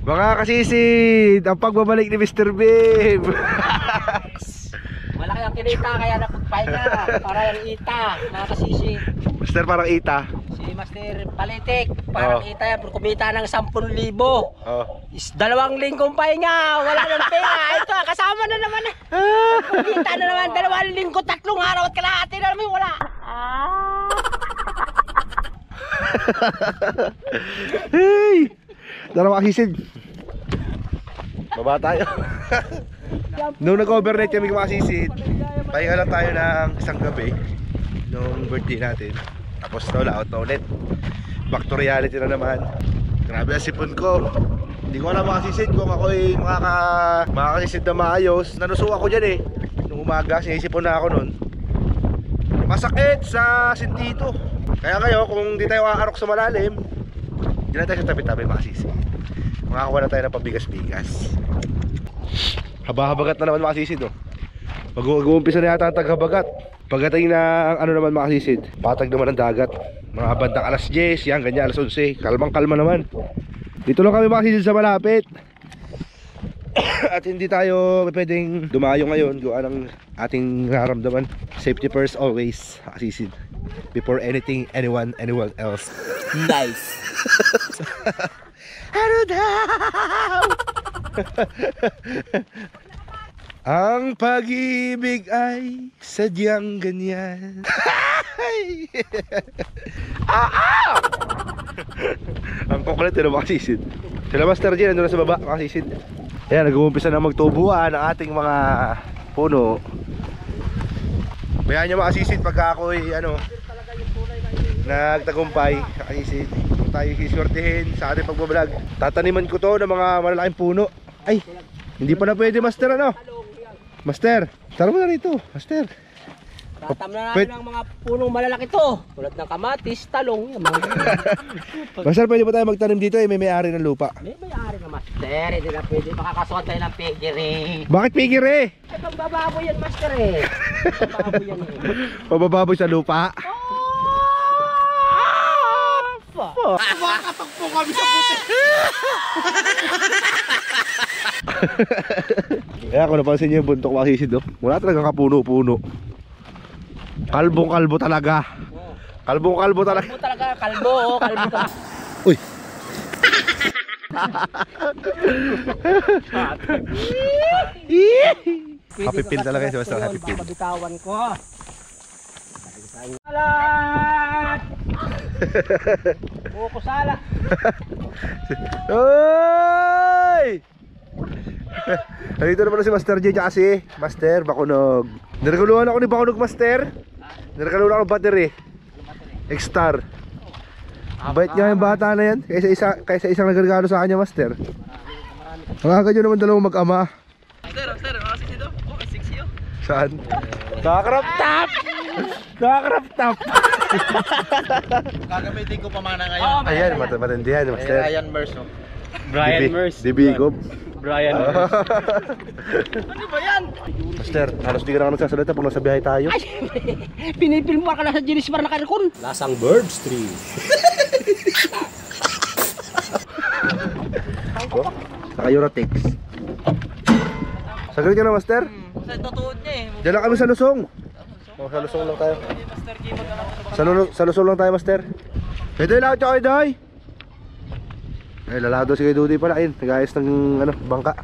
Mga kasisid, ang pagbabalik ni Mr. Bim. Malaki ang kinita kaya napagpahinga. Para yung ita, mga kasisid. Master, parang ita. Si Master Palitik, parang ita yan. Kumita ng 10,000. Is 2 linggong pahinga, wala nang pera. Ito, kasama na naman. Kumita na naman, 2 linggo, 3 araw at kalahati na naman wala. Hey! Tara mga kasisid. Baba tayo. Nung nag-overnight kami mga kasisid, pahinga lang tayo ng isang gabi nung birthday natin. Tapos wala, out na ulit. Back to reality na naman. Grabe ang sipon ko. Hindi ko alam mga kasisid kung ako'y makakasisid na maayos. Nanuso ako dyan eh. Nung umaga, sinisipon na ako nun. Masakit sa sintito. Kaya kayo, kung di tayo aarok sa malalim, di na tayo sa tabi-tabi mga kasisid. Makakuha na tayo ng pabigas-bigas. Haba-habagat na naman mga kasisid, oh. Mag-uumpisa na yata ang taghabagat. Pagdating na ano naman mga kasisid, patag naman ang dagat. Mga bandang alas 10, yan, ganyan, alas 11. Kalmang-kalma naman. Dito lang kami mga kasisid sa malapit. At hindi tayo pwedeng dumayo ngayon gawa ng ating nararamdaman. Safety first always, mga kasisid. Before anything, anyone else. Nice. Ano daw? Ang pag-ibig ay sadyang ganyan. Ang kukulit yun mga kasisid. Sila Master G nandun na sa baba mga kasisid. Ayan, nag-uumpisa na magtubuan ang ating mga puno. Bayaan nyo mga kasisid pagka ako'y nagtagumpay mga kasisid. Tayo sisortihin sa ating pagbablog. Tataniman ko to ng mga malalaking puno. Ay, hindi pa na pwede Master Master, tara mo na rito Master. Tatam na namin ang mga punong malalaki to. Tulad ng kamatis, talong, yung mga Master, pwede pa tayo magtanim dito eh, may may-ari ng lupa. May may-ari na Master, hindi na pwede makakasuot tayo ng pigiri. Bakit pigiri? Ay, pagbababoy yan Master eh. Pagbababoy yan eh. Pabababoy sa lupa. Makakatagpo kami sa puti. Kaya kung napansin nyo yung buntok masisid, wala talagang kapuno-puno. Kalbong-kalbo talaga. Kalbong-kalbo talaga. Kalbo talaga, kalbo talaga. Uy. Happy pin talaga yung Master, happy pin. Pabitawan ko. Salat! Buko sala. Oy! Nandito naman si Master J tsaka si Master Bakunog. Nireguluhan ako ni Bakunog Master. Nireguluhan ako ng battery X-Star. Bait nga yung bata na yan. Kaysa isang nagregalo sa kanya Master. Nakakadyo naman dalawang mag-ama. Master, makasisi do? Oh, 6 yun. Saan? Nakakrop top! Nakakrop top! Gagamitin ko pamana ngayon. Ayan, matindihan Master. Ryan Merce. Brian Merce. Dibigob. Brian Merce. Ano ba yan? Master, halos di ka na nagsasalita pag nasa biyahe tayo. Ay, pinipilmar ka na sa Ginis Bar na karikon. Lasang Birds Tree. Naka-Eurotex. Saglit ka na Master. Sa tutuod niya eh. Diyan lang kami sa Lusong. Sa Lusong lang tayo. Sa Lusong lang tayo Master. Ito yung lahat tsaka Iday. Ay, lalado si kay Dudy pala. Ayun, nag-ayos ng bangka.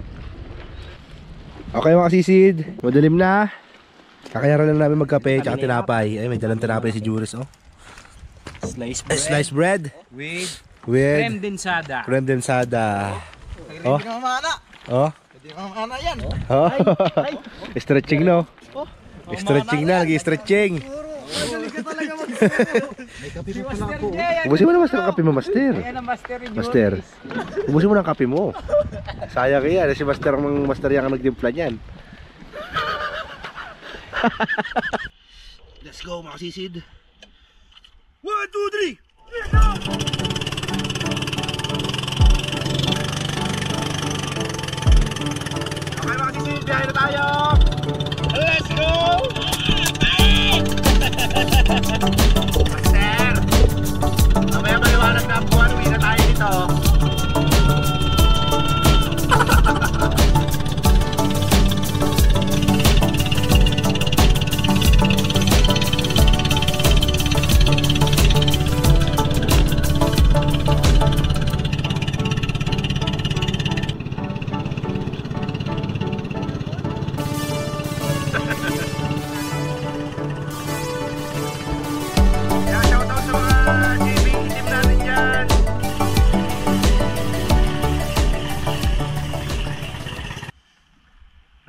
Okay mga kasisid, madilim na. Kakayaran lang namin magkape tsaka tinapay. Ay, may dalang tinapay si Juris, oh. Sliced bread. With creme densada. Creme densada. Oh. Pwede ka mamana. Oh. Pwede ka mamana yan. Oh. Stretching no. Stretching na, nag-stretching. Ubusin mo na Master ang kape mo Master. Master, ubusin mo na ang kape mo. Sayang yan, si Master ang Master yang nagtimpla niyan. Let's go mga sisid. 1, 2, 3. Okay mga sisid, biyahe na tayo. Let's go! Master, mamaya maliwanag na ang buwan, uwi na tayo dito.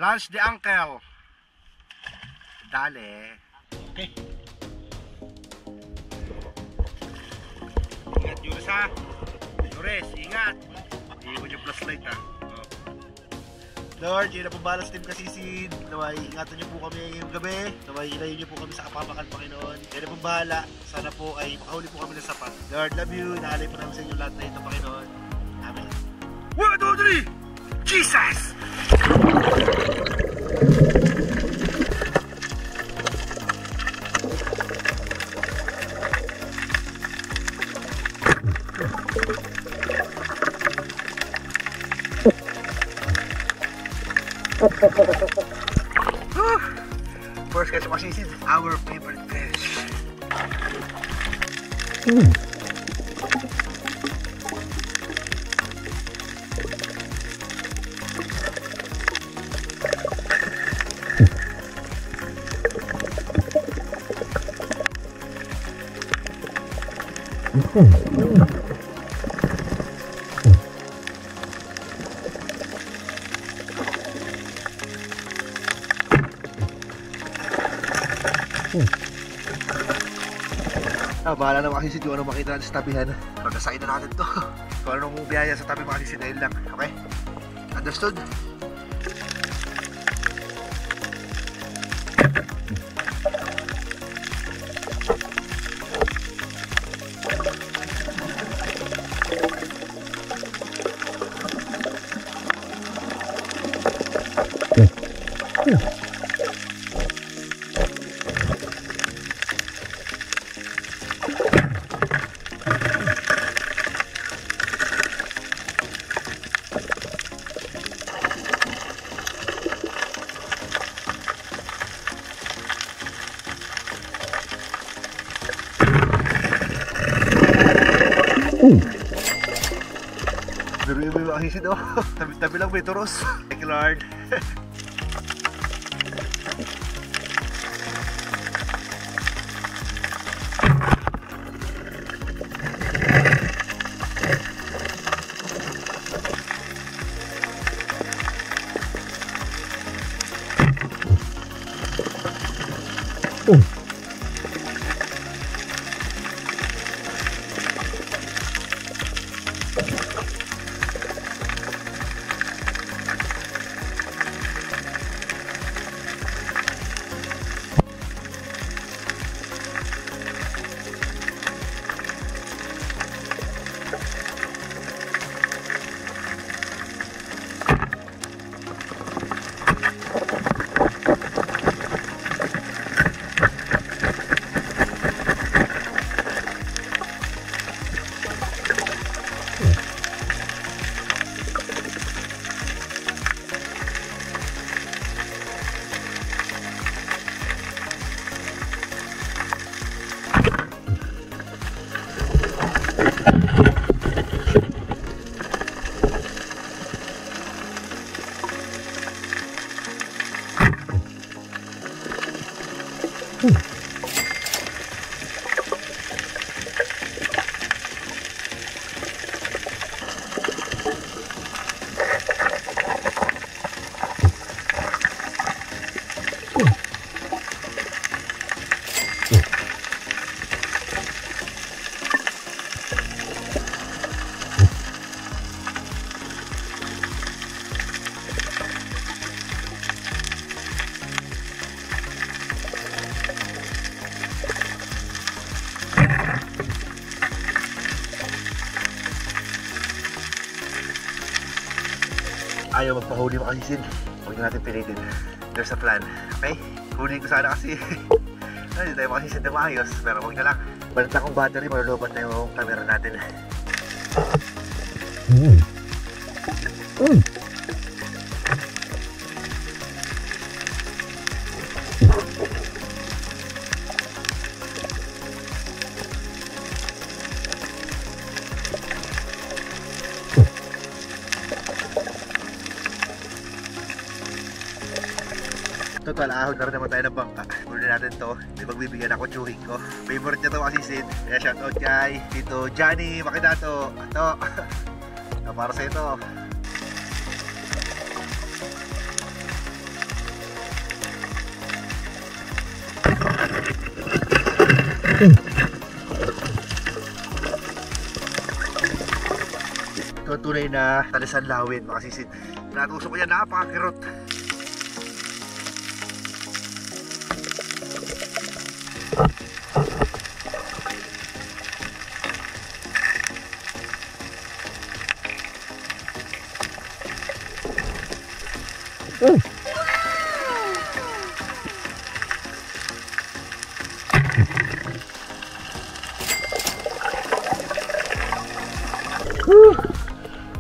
Lunch the uncle. Dale. Okay. Ingat, Jules ha. Jules, ingat. Iwan yung flashlight ha. Lord, yun na po balas team Kasisid. Naway, ingatan niyo po kami ngayong gabi. Naway, ilayin niyo po kami sa kapamakan, Panginoon. Yan na po bahala. Sana po ay makahuli po kami ng sapat. Lord, love you. Naalay po namin sa inyo lahat na ito, Panginoon. Amen. 1, 2, 3! Jesus! First catch of Kasisid, our favorite fish. Bahala na Kasisid kung ano makita natin sa tabihan. Pagkasain na natin to. Kung anong biyaya sa tabi Kasisid dahil lang. Okay? Understood? Biruin mo yung Kasisid oh. Tabi-tabi lang may turos. Thank you Lord. Ayaw magpahuli Kasisid. Huwag natin pilitin. There's a plan. Okay? Huli ko sana kasi hindi tayo Kasisid na maayos. Pero huwag na lang. Balat na akong battery. Malulubat na yung camera natin. Total, ahon na rin naman tayo ng bangka. Muna natin to. May magbibigyan ako chewing ko. Favorite niya to Kasisid. Kaya shoutout kay Tito Johnny Makidato. Ito. Para sa ito. tunay na talisan lawin mga sisid. Natusok ko yan, napakakirot.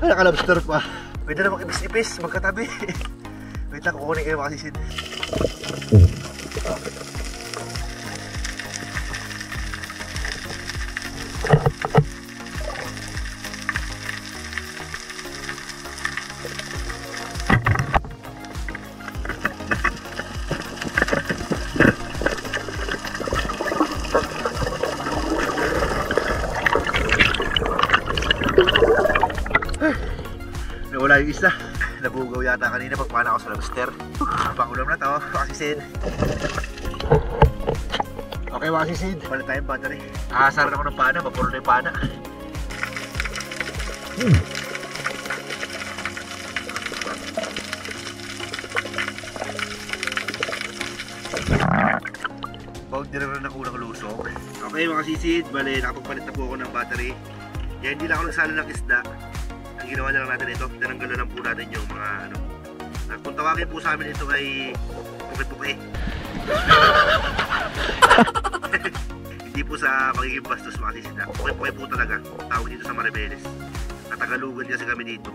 Ay, nakalabster pa. Pwede na makibis-ipis, magkatabi. Wait lang, kukunin kayo mga sisid. Nawala yung isa. Nabugaw yata kanina pagpana ako sa lobster. Pangulam na to, makasisid. Okay makasisid, palit tayong battery. Aasar na ako ng pana, mapuro na yung pana. Boundary rin ako ng lusok. Okay makasisid, bale nakapagpalit na po ako ng battery. Kaya hindi lang ako nagsalo ng isda. Ang ginawa na lang natin ito, tinanggal na lang po natin yung mga ano. At kung tawagin po sa amin ito ay puki-puki. Hindi po sa magiging bastos mga sisida. Puki-puki po talaga. Tawag dito sa Maribeles. At Tagalugan kasi kami dito.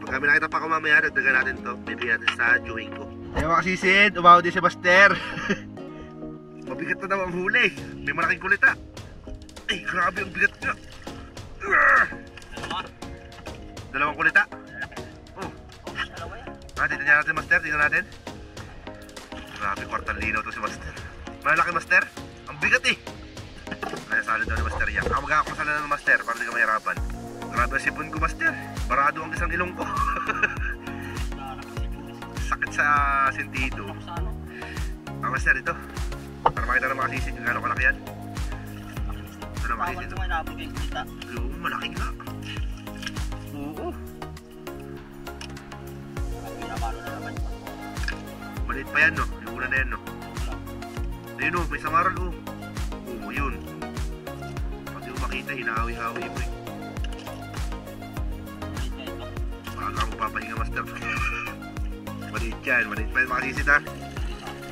Pag kami nakita pa kumamaya, dagdagan natin to. Bibigyan natin sa viewing ko. Kaya mga sisid, umaw din si Buster. Mabigat na daw ang huli. May malaking kulita. Ay, grabe ang bigat nga. Dalawang kulita. Oh. Dito niya natin, Master. Dito natin. Grabe, kwartang linaw to si Master. Malaki, Master. Ang bigat eh. Kaya salad daw ni Master yan. Ako magkakamasala na ng Master para di ka mahirapan. Grabe ang sipon ko, Master. Barado ang isang ilong ko. Sakit sa sentido. Master, ito. Para makita na makasisid kung gano'ng kalaki yan. Ito na makasisid. Oo, malaki nga. Oo. Maliit pa yan, no? Yung una na yan, no? Ayun, no? May samaral, oh. Oo, yun. Pati mo makita, hinahawi-hawi mo, eh. Baka ako papahinga, Master. Maliit yan. Maliit pa yan, makasisid, ha?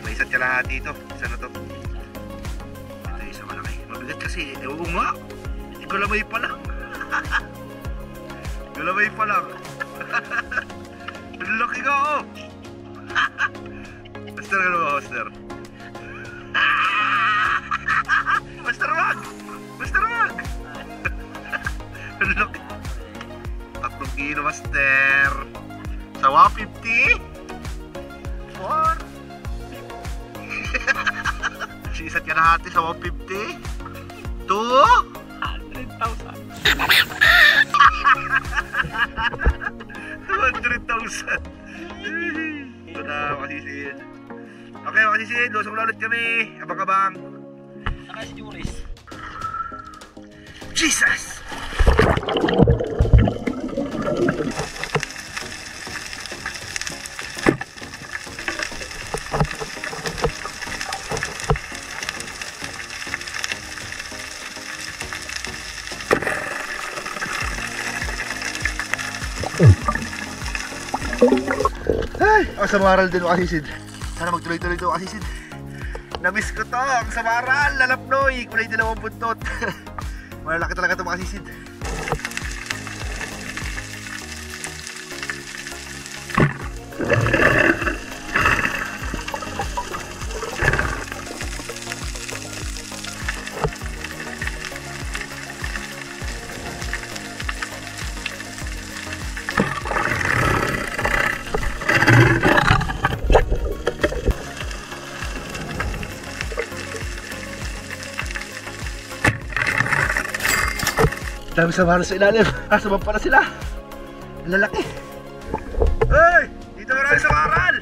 May isa't kalahati ito. Isa na to. Ito isa malaki. Mabigat kasi, ewan nga. Galamay pa lang. Galamay pa lang. Laki ka, oh. Master, ano ba, Master? Master, wag! Master, wag! Laki. 3 kilo, Master. Sa 150? 4? Isa't kalahati sa 150? 2? 100,000. 200,000. Ito na, makasisid. Okay, makasisid. Lusong na ulit kami. Abang-abang. Saka si Juris. Jesus! Ay, ang samaral din makasisid. Sana magtuloy-tuloy ito makasisid. Namiss ko to, ang samaral, lalapnoy. Kulay din ang buntot. Malalaki talaga ito makasisid. Dami samaral sa ilalim. Kasabang pala sila. Ang lalaki. Hey! Dito marami samaral!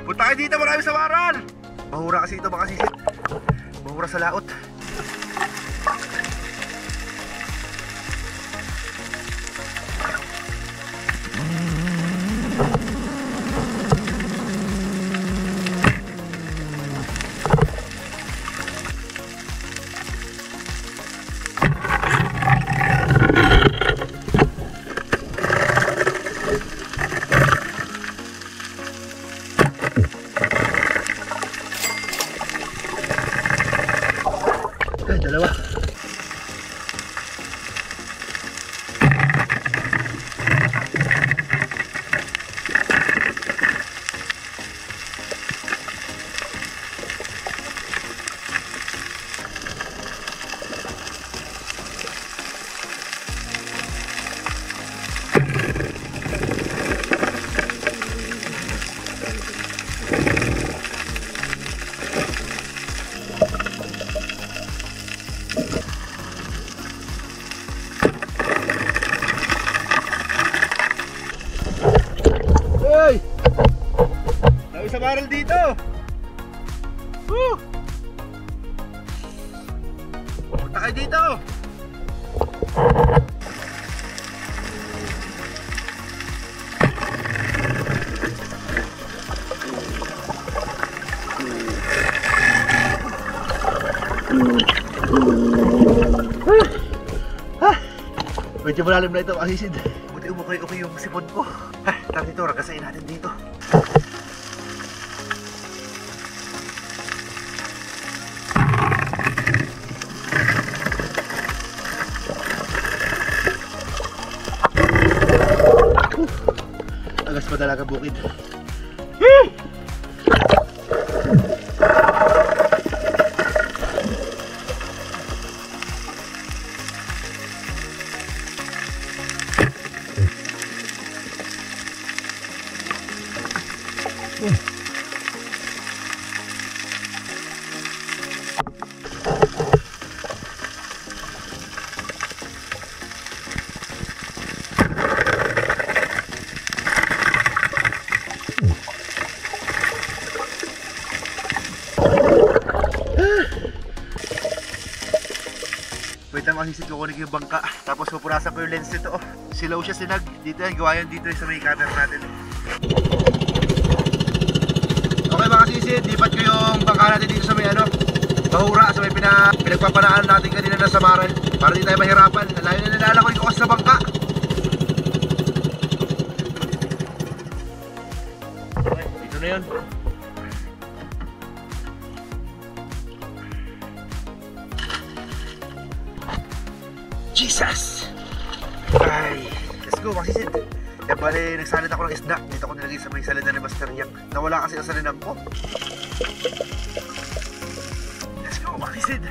Punta kayo dito, marami samaral! Mahura kasi ito, makasisid. Mahura sa laot. sa barrel dito. Woo! Punta kayo dito. Medyo malalim na ito, asisid. Buti umukay-ukay yung sipon ko. Tara dito, ragasain natin dito. Agas pa talaga bukid. Wait lang, masisid ko kunin yung bangka. Tapos pupunasan ko yung lens nito. Silaw siya sinag. Dito yan, gawa yan dito sa may cutter natin. Okay mga sisid, lipat ko yung bangka natin dito sa may bahura, sa may pinagpapanaan natin kanina na samaran. Para di tayo mahirapan. Layo na nalala ko yung kukas sa bangka. Okay, dito na yun. Jesus! Ay, let's go, masisid. Yan bali, nagsalit ako ng isda. Dito ko nilagay sa may salinan ni Master Yang. Nawala kasi ang salinan ko. Let's go, masisid.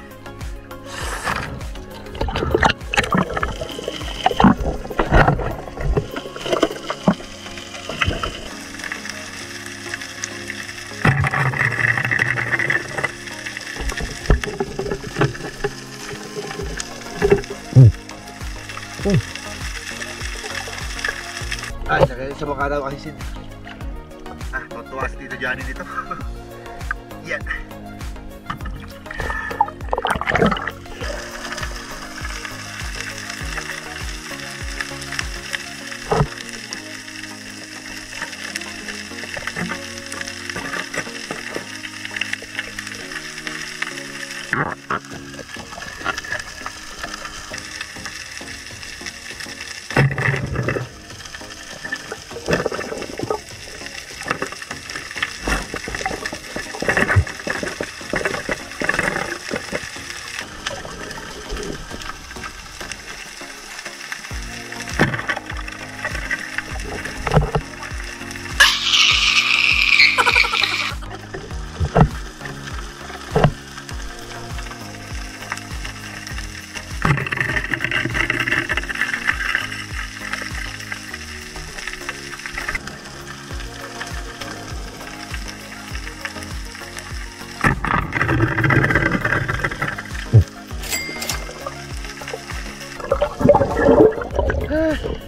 Ay, nakaya sa bangka daw kasi sin. Tuwa si Tito Johnny dito. Yan.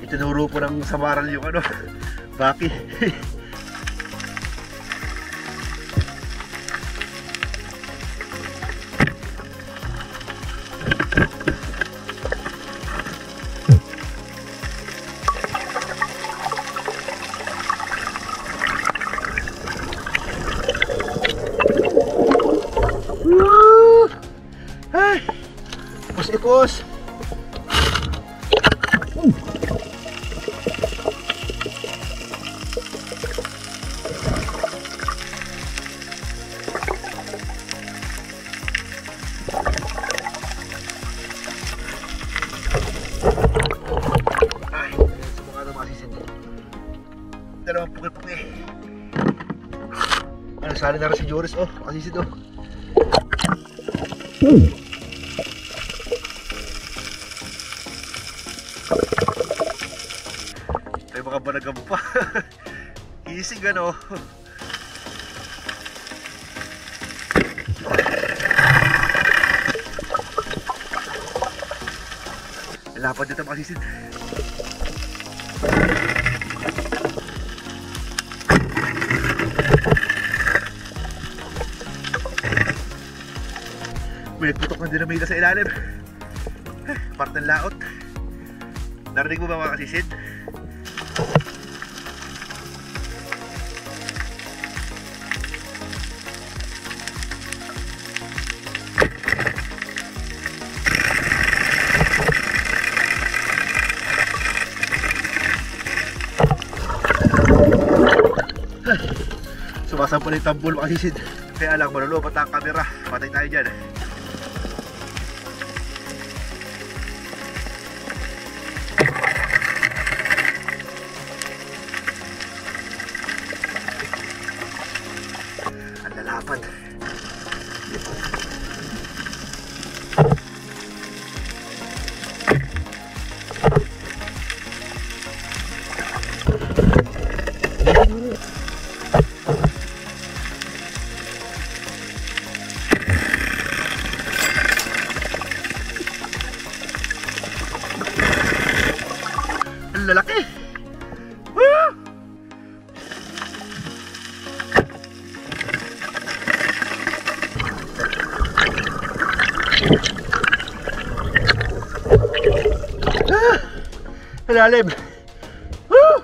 Itinuro po ng samaral yung baki. Ay, ipos. Dalawang puki-puki. Nagsali na rin si Joris, masisid May mga banagam pa. Easy gano. Lapad dito masisid. May nagputok ng dinamita sa ilalim. Part ng laot. Narinig mo ba mga kasisid? Sumasampal yung tambol mga kasisid. Kaya lang malulobot ang camera. Patay tayo dyan. Ang lalapad. Ang lalaki. Woo! Malalim. Woo!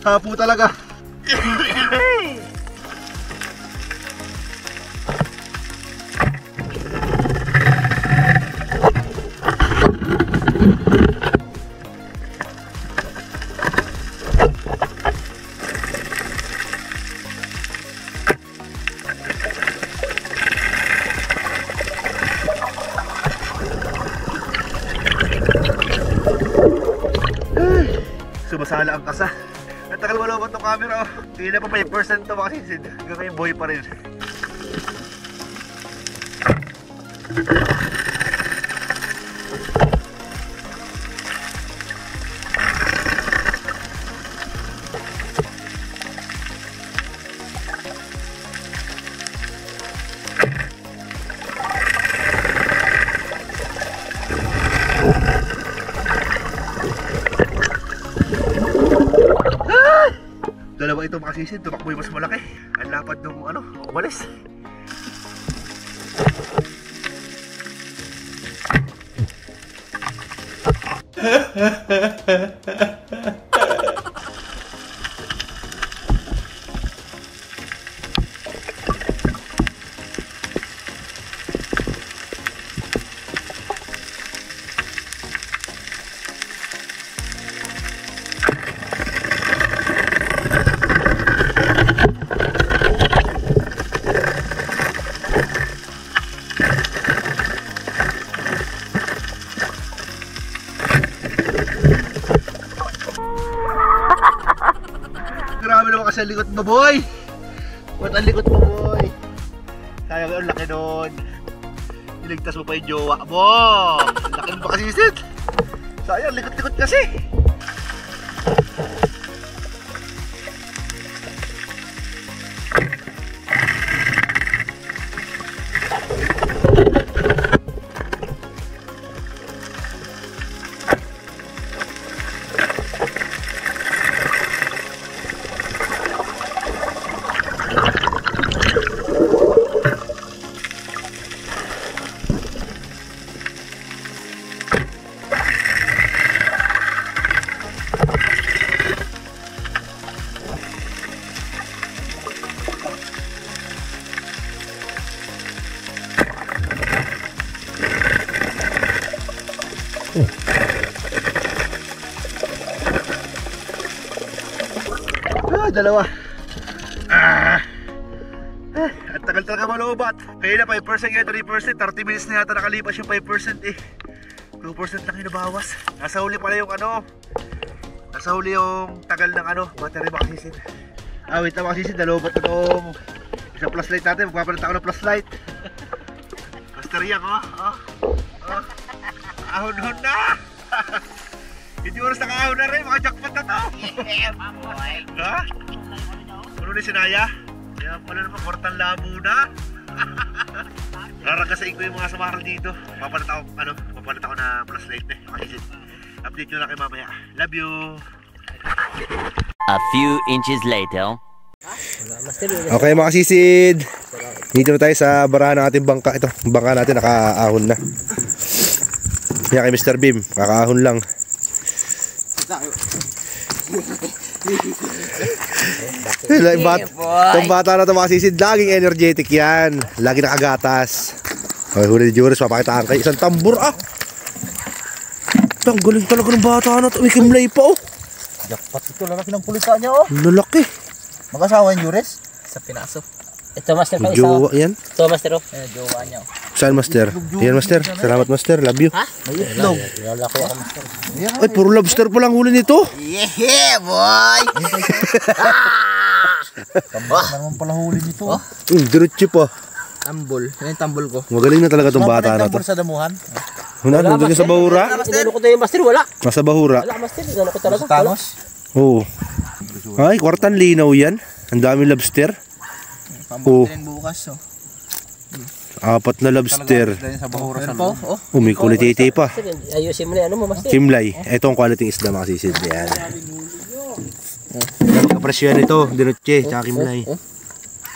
Hapo talaga. Sumasala ang kasa. Ang tagal malobot ng camera, oh. Hindi na pa 5% to mga kasisid. Hanggang ngayon buhay pa rin. Dalawa ito mga kasisid, tumakbo yung mas malaki. Ang lapad nung umalis. Grabe naman kasi ang likot mo, boy. Ba't ang likot mo, boy? Sayang ang laki nun. Niligtas mo pa yung jowa mo. Ang laki mo pa kasi isid. Sayang, likot-likot kasi. Dalawa. At tagal talaga malubat. Kaya na 5% ngayon, 3%. 30 minutes na yata nakalipas yung 5% eh. 2% lang yung nabawas. Nasa huli pala yung nasa huli yung tagal ng battery makasisid. Wait na makasisid. Nalubat na itong isang flashlight natin. Magpapalit ako ng flashlight. Basta Master Yang, ahon-hon na! Hindi oras naka-ahon na rin, mga jackpot na to! Ha? Puno ni Sinaya? Kaya pala naman, kwartang labo na! Raragasain ko yung mga samaral dito. Papalit ako na flashlight na. Update nyo lang kayo mamaya. Love you! A few inches later. Okay mga kasisid, dito na tayo sa barahan ng ating bangka. Ito, bangka natin nakaahon na. Yan kay Mr. Beam, kakaahon lang. Itong bata na ito mga kasisid, laging energetic yan. Lagi nakagatas. Okay, huli ni Juris, papakitaan kayo. Isang tambor Ang galing talaga ng bata na ito. May kimlay pa Jackpot ito, lalaki ng kulita niya Lalaki. Mag-asawa yung Juris? Sa pinaso. Ito master pa isa. Jowa yan. Ito master. Jowa niya. Saan master? Yan master. Salamat master. Love you. Ha? May itlog. Lalaki ako master. Ay, puro lobster pa lang huli nito. Yeah, boy! Tambol naman pala huli nito. Diretso pa. Tambol. Yan yung tambol ko. Magaling na talaga itong bata na to. Tambol sa damuhan. Nandun sa bahura. Inano ko tayo master, wala. Nasa bahura. Wala master, inano ko talaga. Tangos. Oo. Ay, kwartan linaw yan. Ang daming lobster. Pambot din bukas. 4 na lobster. Sa bahura sa loob. May kulititi pa. Ayusin mo na ano mo master. Kimlay. Ito ang quality isda mga sisid. Yan. Kapresyo yan ito. Diretso. Tsaka kimlay.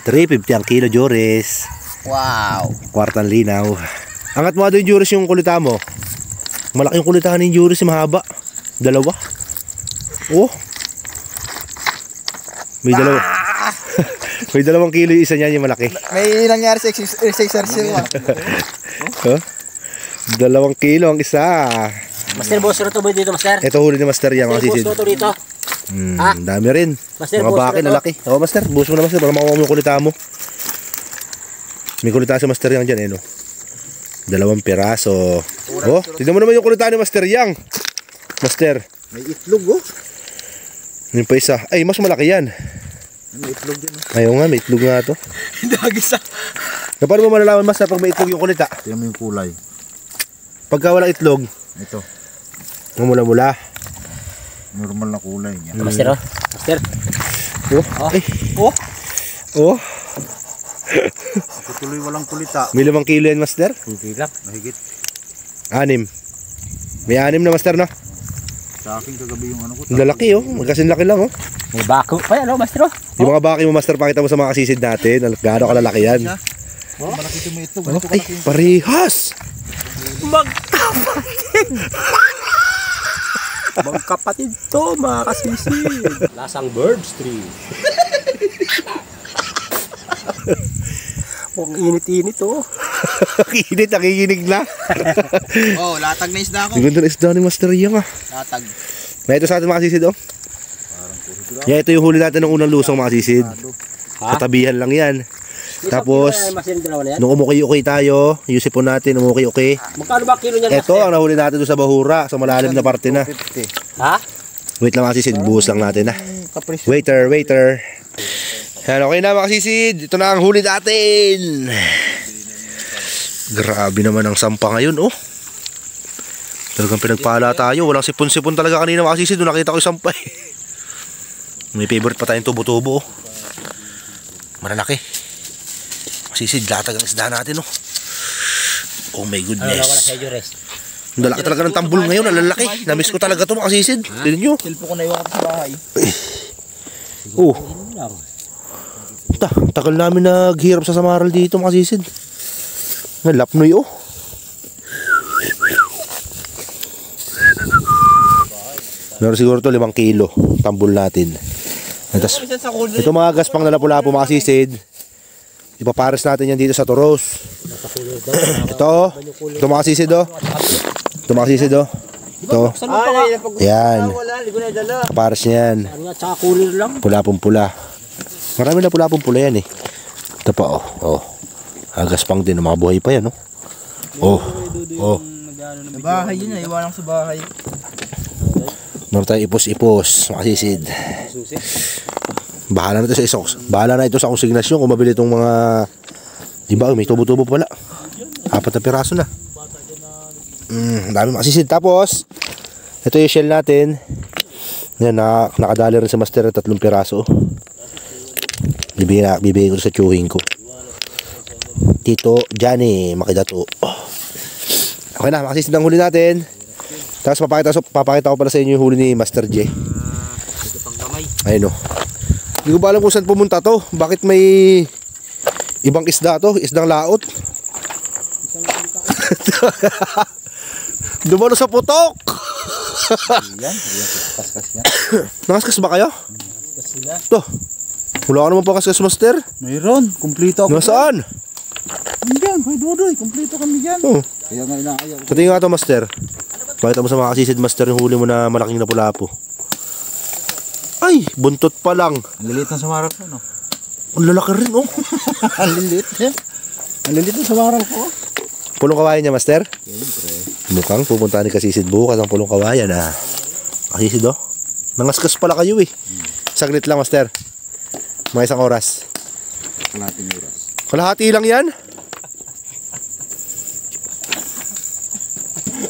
350 ang kilo, Joris. Wow. Kwartan linaw. Angat mo doon, Joris, yung kulita mo. Malaking kulitahan ni Joris, mahaba. 2. Oh. May 2. May 2 kilo yung isa niyan, yung malaki. May nangyari sa exercise. Huh? 2 kilo ang isa. Master, boss to ba dito master? Ito huli ni Master Yang, mga sisid. Boss to dito. Dami rin. Master, Mga baki, lalaki. Oo, Master, buhos mo na, Master, para makuha mo yung kulita mo. May kulita si Master Yang dyan, no? 2 piraso. Oh, tignan mo naman yung kulita ni Master Yang. Master. May itlog, Yung pa isa. Ay, mas malaki yan. May itlog din, Ayaw nga, may itlog nga to. Dagis Paano mo malalaman, Master, pag may itlog yung kulita? Tingnan mo yung kulay. Pagka walang itlog, Ito. mamula-mula. Normal na kulay niya. Master, master. Oh, ay. Oh. Tuloy walang kulita. May 5 kilo yan, Master. Hindi lang. Mahigit. 6. May 6 na, Master, no? Sa akin kagabi yung ano ko. Ang lalaki, Magkasin laki lang, May bako pa yan, master. Yung mga baki mo, Master, pakita mo sa mga kasisid natin. Gaano kalalaki yan. Malaki ito may itlog. Ay, parehas! Magkapatid to, mga kasisid. Lasang birds tree. Ang init-init to. Init, nakikinig na. Latag na isda ko. Ang ganda na isda ni Master Yang, Latag. May ito sa atin mga kasisid, Yan, ito yung huli natin ng unang lusong mga kasisid. Katabihan lang yan. Tapos, nung umuki-uki tayo, yusipon natin, umuki-uki. Magkano ba kilo niyan, Ito, ang nahuli natin doon sa bahura, sa malalim na parte na. 50. Ha? Wait lang mga kasisid, buhos lang natin, Waiter. Yan, okay na mga kasisid. Ito na ang huli natin. Grabe naman ang sampa ngayon, Talagang pinagpala tayo. Walang sipon-sipon talaga kanina mga kasisid. Doon nakita ko yung sampa, May favorite pa tayong tubo-tubo, Malalaki. Kasisid, latag ang isda natin, Oh my goodness. Ang lalaki talaga ng tambol ngayon. Ang lalaki. Namiss ko talaga ito mga kasisid. Tignan nyo. Silpo ko na iwan ko sa bahay. Tagal namin naghirap sa samaral dito mga kasisid. Lapnoy, Meron siguro to 5 kilo. Tambol natin. Ito mga gaspang na lapu-lapu mga kasisid. Ipapares natin yan dito sa Toros. Ito mga kasisid, Ito mga kasisid, Ito. Yan. Papares niyan. Pula-pula. Marami na pula-pula yan, Ito pa, Gaspang din. Mga buhay pa yan, Sa bahay yun, iwan lang sa bahay. Meron tayo ipos-ipos, mga kasisid. Bahala na ito sa konsignasyon kung mabili itong mga... Diba, may tubo-tubo pala. 4 na piraso na. Dami makasisid. Tapos, ito yung shell natin. Yan, nakadali rin sa master 3 piraso. Bibigay ko sa tsuhin ko. Tito Johnny Makidato. Okay na, makasisid ang huli natin. Tapos papakita ko pala sa inyo yung huli ni Master J. Ayun o. Hindi ko ba alam kung saan pumunta to. Bakit may ibang isda to? Isdang laot. Dumalo sa putok. Nakaskas ba kayo? Ito. Wala ka naman pa kaskas, Master. Mayroon, kumplito ako. Nasaan? Diyan, Kuya Dudoy, kumplito kami dyan. Oh. Kaya nga inaayaw. Patingin nga ito, Master. Pakita mo sa mga kasisid, Master, yung huli mo na malaking lapu-lapu. Ay, buntot pa lang. Ang lilit ng samarang ko, no? Ang lalaki rin, oh. Ang lilit, eh. Ang lilit ng samarang ko. Pulong kawayan niya, Master? Siyempre. Mukhang pupunta ni kasisid bukas ang pulong kawayan, ah. Kasisid, oh. Nangaskas pala kayo, eh. Saglit lang, Master. Mga 1 oras. Kalahating oras. Kalahati lang yan?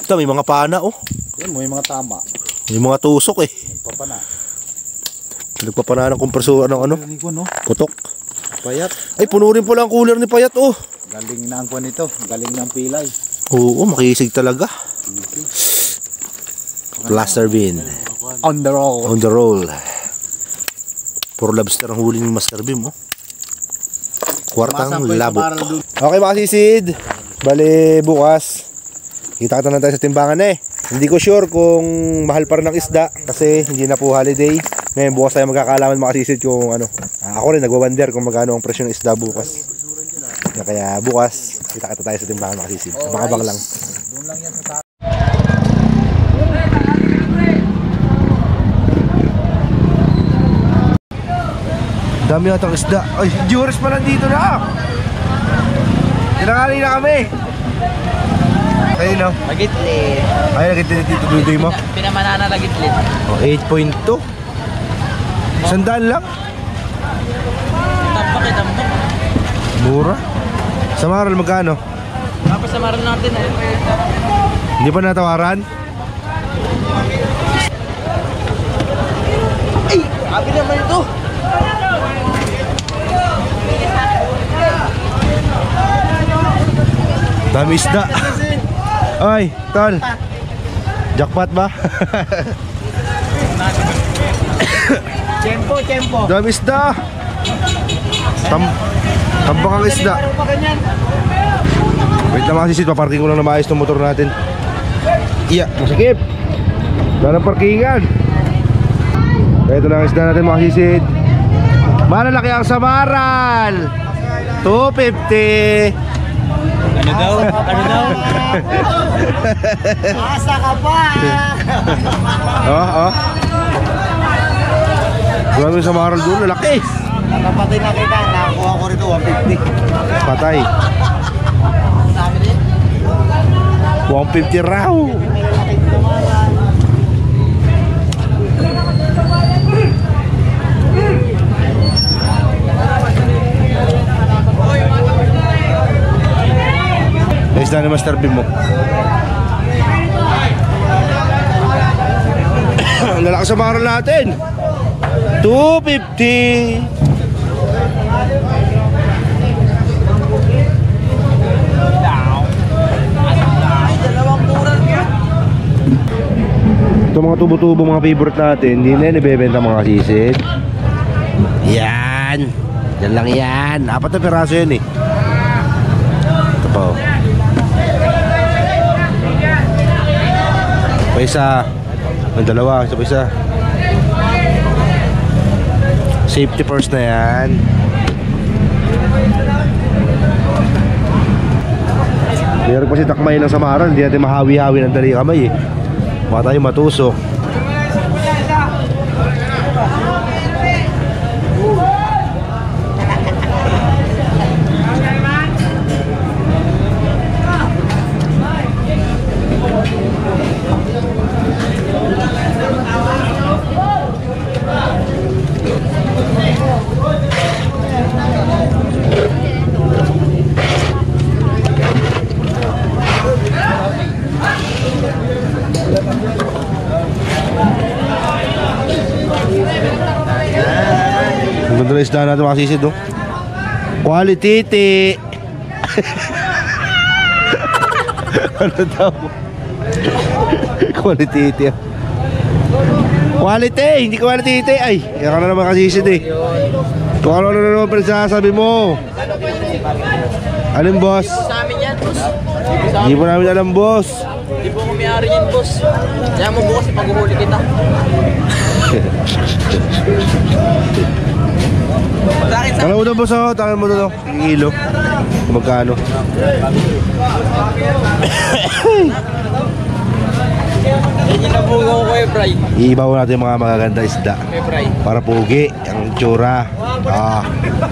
Ito, may mga pana, oh. Yan mo yung mga tama. May mga tusok, eh. Papana. Nagpapana ng kompresor ng ano? Galing ko, no? Putok. Payat. Ay, puno rin pala ang cooler ni Payat, oh. Galing na ang kwan nito. Galing na ang pilay. Oo, makisig talaga. Plaster bean. On the roll. On the roll. Puro lobster ang huli ng Master Beam, oh. Kwartang labo. Okay, mga sisid. Bale, bukas. Kita-kita na tayo sa timbangan, eh. Hindi ko sure kung mahal pa rin ang isda kasi hindi na po holiday. Ngayon, bukas tayo magkakaalaman, mga sisid, kung ano. Ako rin, nagwa-wonder kung magkano ang presyo ng isda bukas. Kaya bukas, kita-kita tayo sa timbangan, mga sisid. Abang-abang lang. Doon lang yan sa Dami atang isda. Ay, Juris pa nandito na. Tinangali na kami. Ayun, no? Lagitlit. Ay, nagitlit dito dudoy mo. Pinamanana lagitlit. Oh, 8.2. 100 lang. Tambak. Mura. Sa Maral, magkano? Tapos samaran natin eh. Hindi pa natawaran? Ay! Abi naman ito! Dami isda. Ay, tol. Jackpot ba? Tempo. Dami isda. Tambak ang isda. Wait lang, mga sisid, paparking ko lang na maayos ng motor natin. Iya, masikip. Wala ng parkingan. Ito na ang isda natin, mga sisid. Malalaki ang samaral. 250. Ano daw? Asa ka pa! Oh. Wala yung samaral doon, lalaki. Nakapatay na kita. Nakakuha ko rito 150. Patay. 150 raw. Guys, na ni Master Beam mo. Ang lalaki sa maral natin. 250. Ito mga tubo-tubo, mga favorite natin. Hindi na nabebenta, mga sisid. Yan. Yan lang yan. 4 na piraso yan, eh. Ito pa, oh. Pa isa. Ang dalawa. Ito pa isa. Safety first na yan. Meron pa si takmay ng samaran. Hindi natin mahawi-hawi ng dali kamay, eh. Baka tayo matusok. Ganda na isda natin mga sisid, oh. Quality ti. Ano daw? Quality ti. Quality, hindi quality ti. Ay, yan ka na naman kasisid eh. Kung ano na naman pinagsasabi mo. Alin, boss? Sa amin yan, boss. Hindi po namin alam, boss. Hindi po kumiyari yan, boss. Kaya mo bukas ipag-uhuli kita. Tangan mo doon, boss, oh. Tangan mo doon, oh. Kilo. Kung magkano. Yan yung nabugaw ko eh, Bray. Iibaw natin yung mga magaganda isda. Eh, Bray. Para pugi, ang tsura.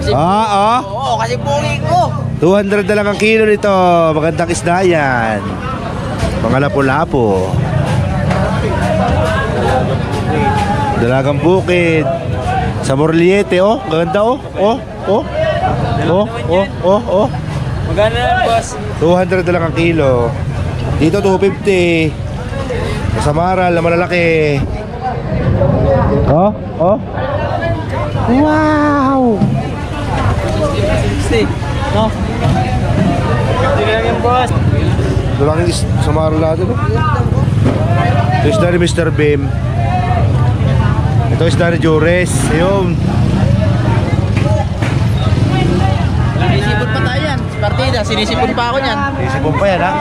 Oo, kasi pugi ko. 200 na lang ang kilo nito. Magandang isda yan. Mga lapu-lapo. Dalagang bukid. Sa Morliete, oh. Ganda, oh. Oh, oh. Oh, oh, oh, oh. Magana na, boss. 200 na lang ang kilo. Dito 250. Sa Maral na malalaki. Oh, oh. Wow. 60. No? Hindi lang yung boss. Ito lang yung sa Maral natin, oh. Ito isda ni Mr. Bim. Ito isda ni Jures. Ayun. Sinisipon pa tayo yan. Partida, sinisipon pa ako yan. Isipon pa yan, ha?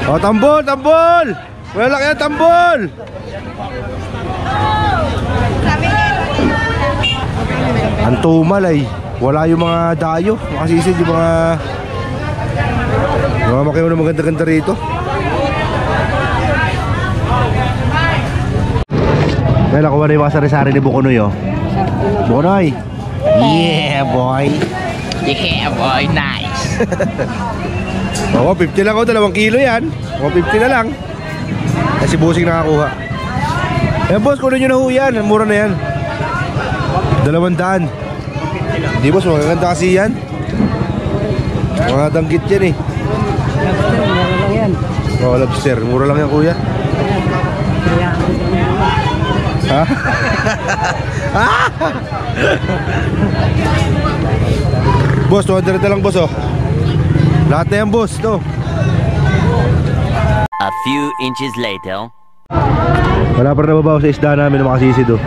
Oh, tambol, tambol! Wala lang yan, tambol! Ang tumal ay wala yung mga dayo, makasisid yung mga makiyaw na maganda-ganda rito. Kaya nakuha na yung mga sari-sari ni Bukonoy, oh. Bukonoy! Yeah, boy! Yeah, boy, nice. Oo, 50 lang, oh, 2 kilo yan. 150 na lang. Kasi busing nakakuha. Eh, boss, kunin nyo na ho yan. Mura na yan. 200. Hindi, boss, magaganda kasi yan. Mga danggit yan eh. Mura lang yan. Oo, lobster. Mura lang yan, kuya. Ha? Boss, 200 na lang, boss, oh. Lahat na yan, boss, to. A few inches later. Wala pa rin nababaw sa isda namin ng mga sisid, oh.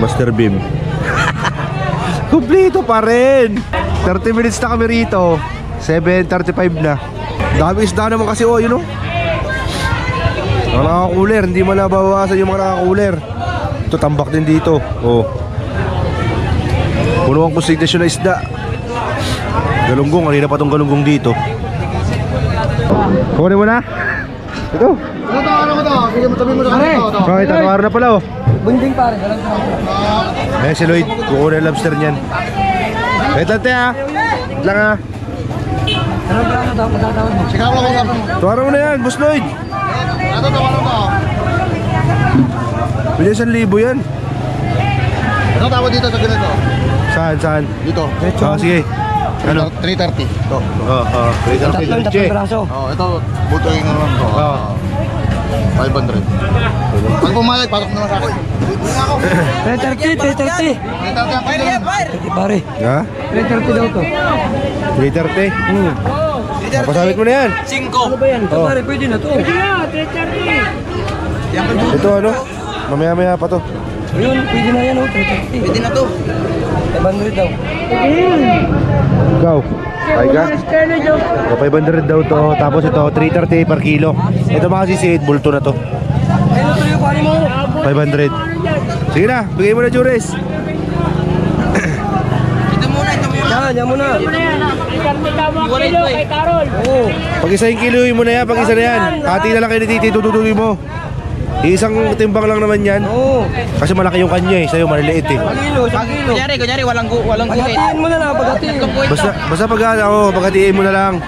Master Beam. Kumplito pa rin. 30 minutes na kami rito. 7:35 na. Dami isda naman kasi, oh, yun, oh. Mga nakakuler, hindi mo nabawasan yung mga nakakuler. Ito, tambak din dito, oh. Puno ang consignation na isda. Galunggong, kanina pa itong galunggong dito. Kukunin mo na? Ito. Ano ko to? Bigyan mo tabi mo na ito. Okay, tatawaro na pala, oh. Bunding pare. Ayan si Lloyd, kukunin ang lobster niyan. Wait lang, te, ha. Wait lang, ha. Anong plano daw? Matatawad mo? Sigaw lang usapin mo. Tawaro mo na yan, Boss Lloyd. Ano to? Bili 1,000 yan. Ano tawag dito sa ganito? Saan, saan? Dito. Oh, sige. Ano? 330. Ito. Oo, Tatlong braso. Oh, ito butuin naman to. Oo. 500. Pag pumayag, pasok naman sa akin. 330. 330 ang Pare. Ha? 330 daw to. 330? Napasabit mo na yan. 5. Ano ba yan? Oh. Pare, pwede na to. Ito ano? Mamaya-maya pa to. Ayun, pwede na yan, oh. 330. Pwede na to. 500 daw. Ikaw? Ay ka? So, 500 daw to. Tapos ito, 330 per kilo. Ito mga sisid, bulto na to. Ayun, ito yung kuhanin mo. 500. Sige na, bigay mo na, Jures. Ito muna. Yan muna. Iwalay ito eh. Oo. Pag isa yung kiloin mo na yan, pag isa na yan. Hati na lang kayo ni Titi, tututuloy mo. Isang timbang lang naman yan. Oo. Kasi malaki yung kanya eh, sa'yo maliliit eh. Kilo. Kunyari, walang guhit. Paghatiin mo na lang, paghatiin. Basta paghatiin mo na lang.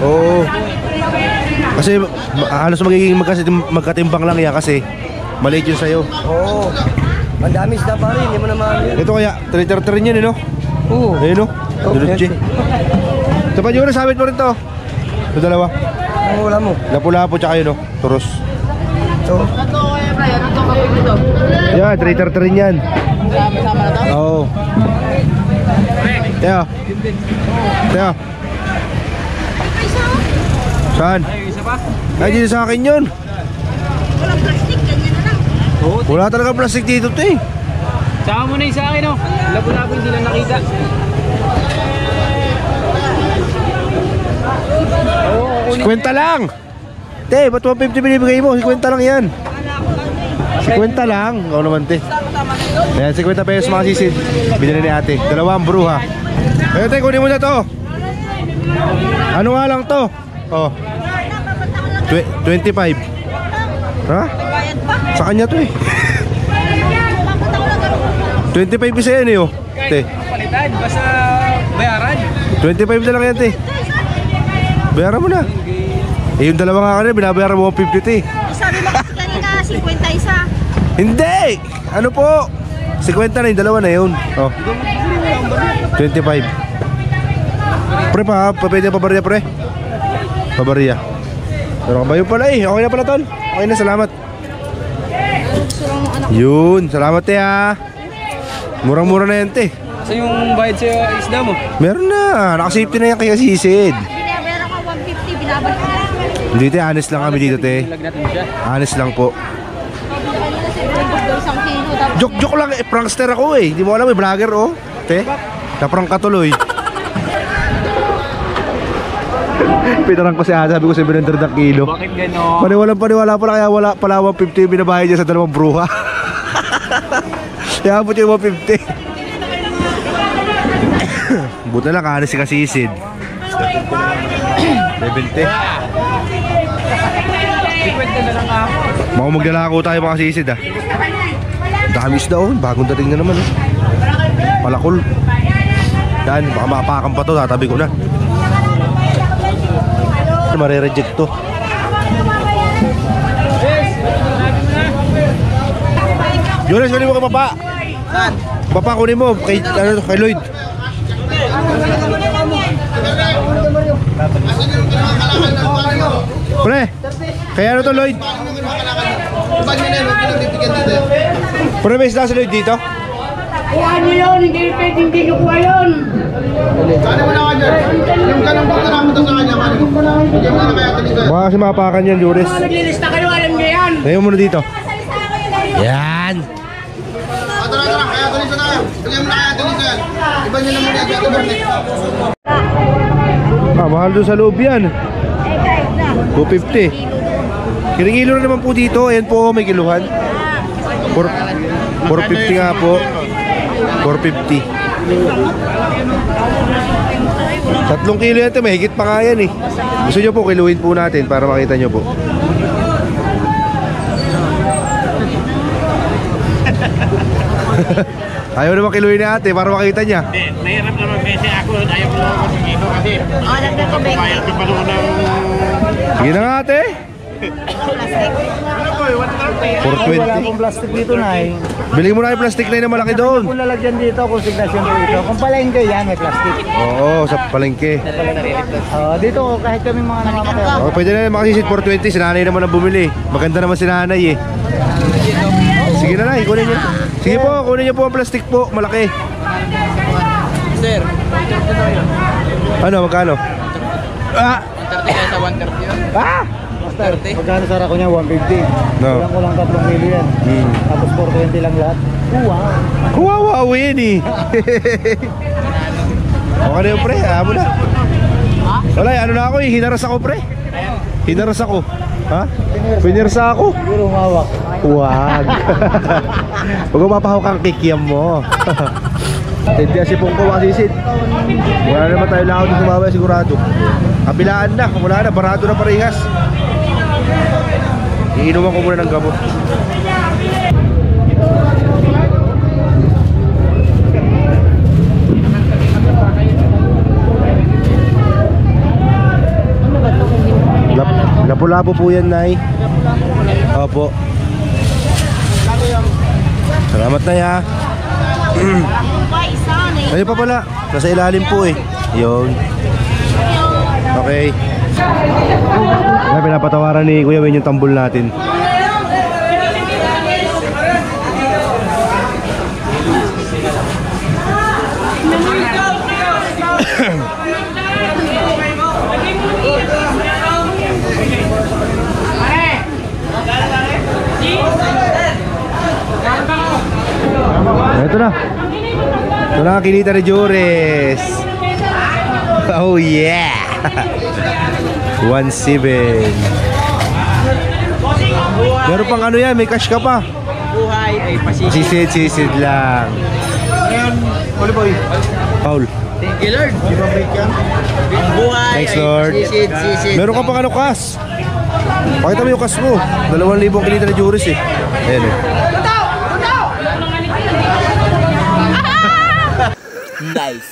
Oo. Kasi halos magiging magkatimbang lang yan kasi maliit yun sa'yo. Oo. Ang dami isda pare, hindi mo naman yan. Ito kaya, 330 rin yan eh, no? Oo. Ayun, no? Dulutsi. Ito pa, Jure, sabit mo rin to. Ito dalawa. Ang wala mo. Lapu-lapu tsaka yun, no? Turos. Ito. Yan, 330 rin yan. Oo. Teo. Teo. Saan? Ay, dito sa akin yun. Walang plastic, ganyan na lang. Wala talaga plastic dito, te. Sama mo na yung sa akin, oh. Labo-labo, hindi lang nakita. Kwenta lang. Te, ba't 150 binibigay mo? 50 lang yan. 50 lang. Oo naman, te. Ayan, 50 pesos mga sisid. Binili ni ate. Dalawang bruha. Ayan, te, kunin mo na to. Ano nga lang to? Oh. 25. Ha? Sa kanya to eh. 25 isa yan eh, oh. Te. Palitan, basta bayaran. 25 na lang yan, te. Bayaran mo na. Eh, yung dalawa nga kanina, binabayaran mo 150, te. Sabi mo kasi kanina, 50 isa. Hindi! Ano po? 50 na yung dalawa na yun. Oh. 25. Pre pa, pwede pabarya, pre. Pabarya. Pero kabayo pala eh. Okay na pala, tol. Okay na, salamat. Yun, salamat, te, ha. Murang-mura na yan, te. So yung bayad sa isda mo? Meron na. Nakasafety na yan kaya sisid. Binabayaran ko 150, binabalik ko na. Hindi, te. Honest lang kami dito, te. Lag natin siya. Honest lang po. Isang kilo, tapos Joke-joke lang eh. Prankster ako eh. Hindi mo alam eh. Vlogger, oh. Te. Naprank ka tuloy. Pinarang ko si Ate. Sabi ko 700 ang kilo. Bakit gano'n? Paniwalang-paniwala pala. Kaya wala pala 150 binabayad niya sa dalawang bruha. Kaya abot yung 150. Buta lang, kahanin si Kasisid. 70. 50 na lang ako. Mga maglalako tayo mga sisid, ah. Dami isda, oh. Bagong dating na naman, oh. Palakol. Yan, baka maapakan pa to. Tatabi ko na. Mare-reject to. Jonas, kunin mo ka papa. Saan? Papa, kunin mo kay, ano, kay Lloyd. Pre, kaya ano to, Lloyd? Pre, may isda si Lloyd dito? Kuha nyo yun, hindi pwedeng hindi nyo kuha yun. Saan mo na ka dyan? Yung ganun ba nakapunta sa kanya? Bigyan mo na kaya talisan. Baka kasi mapakan yan, Jonas. Naglilista kayo, alam nyo yan. Tayo muna dito. Yan. Tara, kaya talisan na. Bigyan mo na kaya talisan. Iba nyo na muna yung gagawin. Ah, mahal doon sa loob yan. 250. Kiling-kilo na naman po dito. Ayan po, may kiluhan. 450 nga po. 450. 3 kilo yan ito. May higit pa nga yan eh. Gusto nyo po, kiluhin po natin para makita nyo po. Ayaw naman kiluhin na ate para makita niya. Mahirap naman kasi ako, ayaw ko naman kasi dito kasi bayad ko pa noon ng... Sige na nga ate. 420. Wala akong plastic dito na eh. Bilhin mo na yung plastic na yun na malaki doon. Kung lalagyan dito, kung signasyon dito. Kung palengke yan, may plastic. Oo, sa palengke. Dito, kahit kami mga namamatay. Oh, pwede na yung makasisit 420. Si nanay naman ang bumili. Maganda naman si nanay eh. Sige na na, kunin nyo. Sige po, kunin nyo po ang plastic po. Malaki. Sir, Ano, magkano? Ah! 130 kaya sa 130 yun. Ah! Magkano sa rako niya? 150. No. Ilang ko lang 3 kilo yan. Tapos 420 lang lahat. Wow! Kawawa yan eh. Okay na yung pre, mo na. Wala, ano na ako eh. Hinaras ako pre. Hinaras ako. Ha? Pinirsa ako. Siguro umawak. Huwag. Huwag mo mapahawak ang kikiam mo. Hindi si Pongko masisid. Wala naman tayo lakot ng sumabay sigurado. Kabilaan na, wala na, barado na parehas. Iinuman ko muna ng gamot. Lapu-lapu po yan, Nay. Opo. Salamat, Nay, ha. Ayun pa pala, nasa ilalim po eh. Yun. Okay. Ay, pinapatawaran ni Kuya Wen yung tambol natin. Ito na. Ito na, kinita ni Jores. Oh yeah. 1.7. Meron pang ano yan, may cash ka pa. Buhay ay Sisid lang. Paul. Thank you, Lord. Ang buhay Thanks, Lord. sisid. Meron ka pang ano, cash. Pakita mo yung cash mo. 2,000 kinita ni Jores eh. Ayan eh. Nice.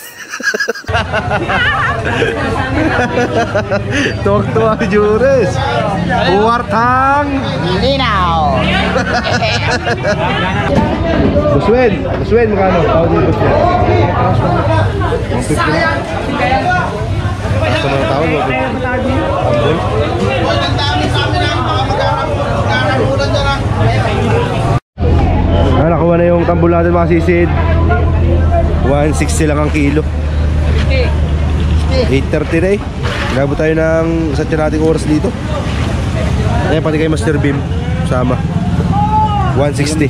Tuwag-tuwag si Jures. Buwartang. Linaw. Buswen, magkano? Tawag din Buswen. 150 na. Basta mga tawag mo. Tambol. Ang dami sa amin lang, baka magkakaroon na lang. Nakuha na yung tambol natin mga sisid. 160 lang ang kilo. 8:30 na eh. Inabot tayo ng sa tirating oras dito. Ayan, pati kay Master Beam sama 160.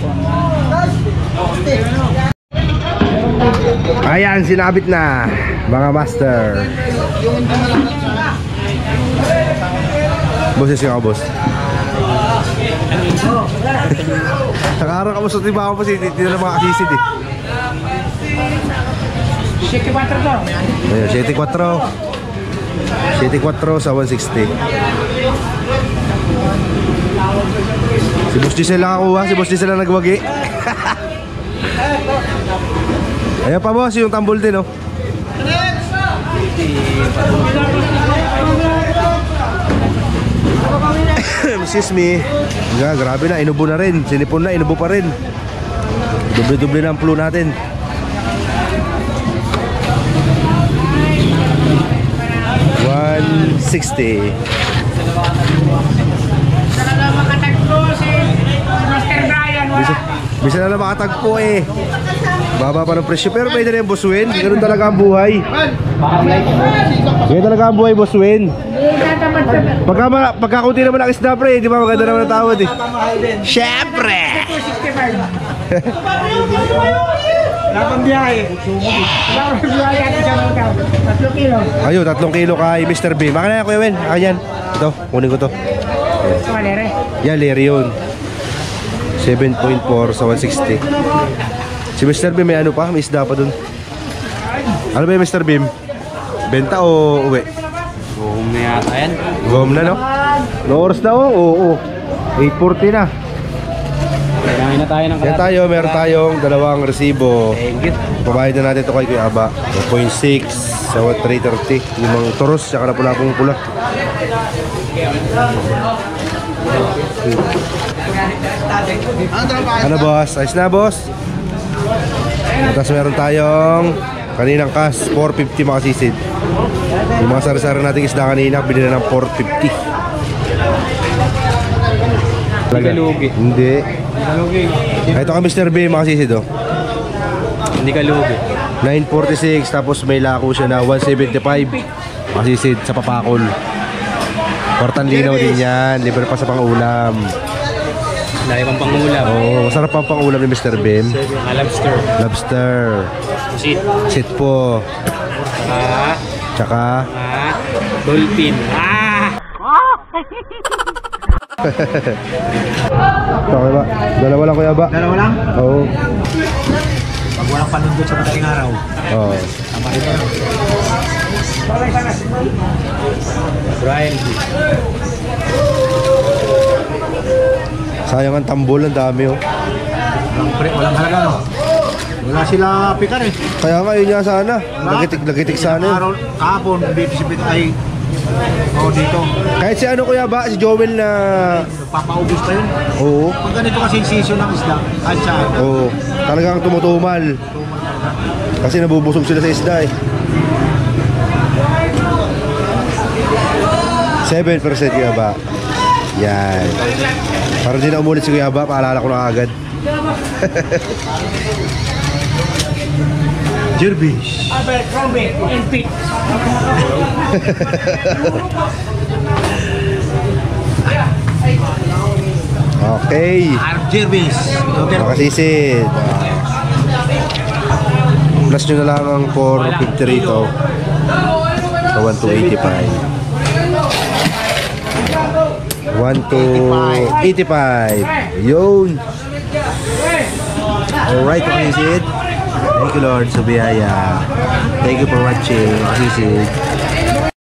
Ayan, sinabit na mga master. Boses ka, boss. Nakarang kamusta diba ako pa si hindi na mga kasisid eh. 74 to. Ayan, 74 sa 160. Si Boss Giselle lang ako ha. Si Boss Giselle lang nagwagi. Ayan pa boss, yung tambol din oh. Excuse me. Grabe na, inubo na rin. Sinipon na, inubo pa rin. Doble-doble na ang flu natin. $160. Bisa na lang makatagpo eh. Baba pa ng presyo. Pero pwede na yung Boss Wen. Ganun talaga ang buhay. Ganun talaga ang buhay, Boss Wen. Pagkakunti naman ang isda pre, di ba maganda naman ang tawad eh. Syempre! Lapang biyahe. Lapang biyahe at isang ikaw. 3 kilo. Ayun, 3 kilo kay Mr. B. Maka na yan, Kuya Wen. Ayan. Ito, kunin ko to. Malere. Yan, Larry yun. 7.4 sa 160. Si Mr. Beam may ano pa, may isda pa dun. Ano ba yung Mr. Beam? Benta o uwi? Buhong na yata yan. Gom na no? No oras na oh? Oo. 8:40 na. Kailangan na tayo ng Yan tayo, meron tayong dalawang resibo. Thank you. Pabayad na natin ito kay Kuya Aba. 1.6 sa 330. Limang toros, saka na pula-pong pula. Ano boss? Ayos na boss? Tapos meron tayong kaninang cash 450 mga sisid. Yung mga sari-sari nating isda kanina binili ng 450. Hindi ka lugi. Hindi. Kalugi. Ito ka Mr. B mga sisid oh. Hindi ka lugi. 946 tapos may lako siya na 175 mga sisid sa papakol. Portan linaw din yan. Libre pa sa pangulam. Dahil pang pangulam. Oo, masarap pa ang pangulam ni Mr. Bim. Lobster. Lobster. Sit. Sit po. Tsaka Dolphin. okay ba? Dalawa lang Kuya Ba? Dalawa lang? Oo. Pag walang panundot sa madaling araw. Oo. Tama rin yan. Brian. Sayang ang tambol, ang dami oh. Walang halaga no? Wala sila pikar eh. Kaya nga yun nga sana. Lagitik sana yun. Araw, kahapon, dito si ay dito. Kahit si ano Kuya Ba, si Joel na... Papaubos pa yun. Oo. Pag ganito kasi yung season ng isda, kahit saan. Oo. Talagang tumutumal. Kasi nabubusog sila sa isda eh. 7% Kuya Ba. Yan. Para di na umulit si Kuya Ba, paalala ko na agad. Jerbish. Okay. Jervis. Makasisid. Plus nyo na lang ang 450 rito. So 1 to 85. 1 to 85. Yun. Alright, Kasisid. Thank you Lord sa biyaya. Thank you for watching, Kasisid.